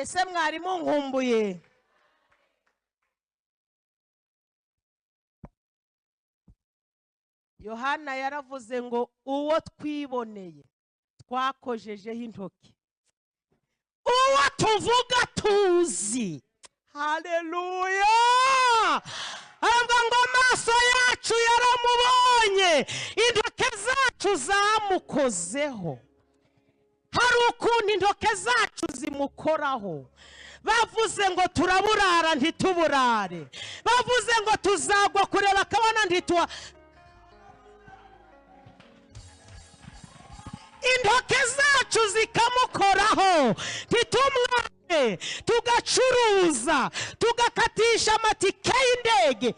Ese mwarimu nkumbuye? Yohana yaravuze ngo uwo twiboneye twakojejeho intoki, uwo tuvuga tuzi. Haleluya! Avuga ngo amaso yacu yaramubonye, intoke zacu zamukozeho. Hari ukuntu intoke zacu zimukoraho. Bavuze ngo turaburara ntituburare, bavuze ngo tuzagwa kureba akabona ntituwa. Intoke zacu zikamukoraho, ntitumware, tugacuruza, tugakatisha amatike y'indege.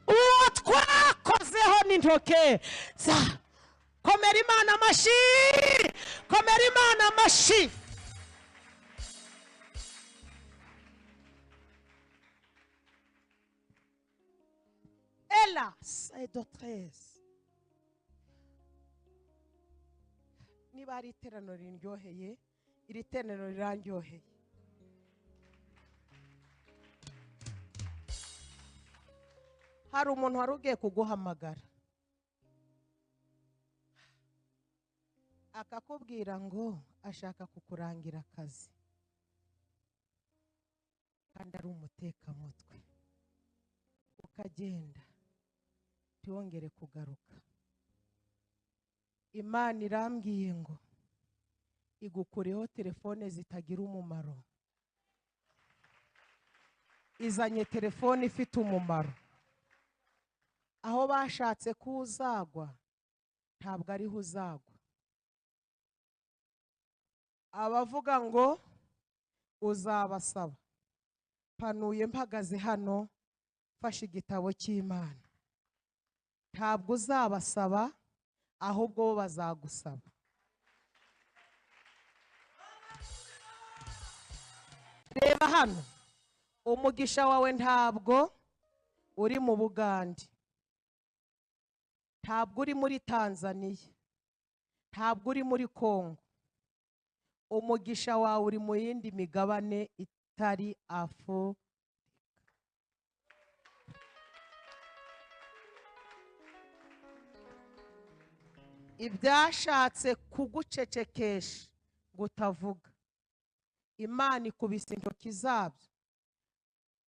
Uwo twakozeho n'intoke za. Komera Imana amashyi, komera Imana amashyi. Ela sedotres. Niba ari iteraniro riryoheye, iri teraniro rirandyoheye. Hari umuntu wari ugiye kuguhamagara akakubwira ngo ashaka kukurangira akazi, kandi ari umutekamutwe, ukagenda ntiwongere kugaruka. Imana irambwiye ngo igukureho telefone zitagira umumaro, izanye telefone ifite umumaro. Aho bashatse ko uzagwa ntabwo ariho uzagwa. Abavuga ngo uzabasaba, panuye mpagaze hano fashe igitabo cy'Imana, ntabwo uzabasaba ahubwo bo bazagusaba. Reba hano, umugisha wawe ntabwo uri mu Bugande, ntabwo uri muri Tanzania, ntabwo uri muri Kongo. Umugisha wawe uri mu yindi migabane itari Afurika. Ibyashatse kugucecekesha ngo utavuga, Imana ikubise intoki zabyo.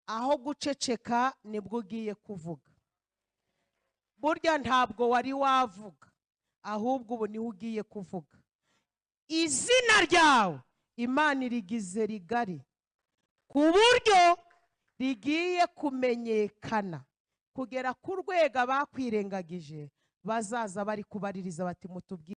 Aho guceceka nibwo ugiye kuvuga. Burya ntabwo wari wavuga, ahubwo ubu niwe ugiye kuvuga. Izina ryawe Imana irigize rigari, ku buryo rigiye kumenyekana, kugera ku rwego abakwirengagije bazaza bari kubaririza bati mutubwire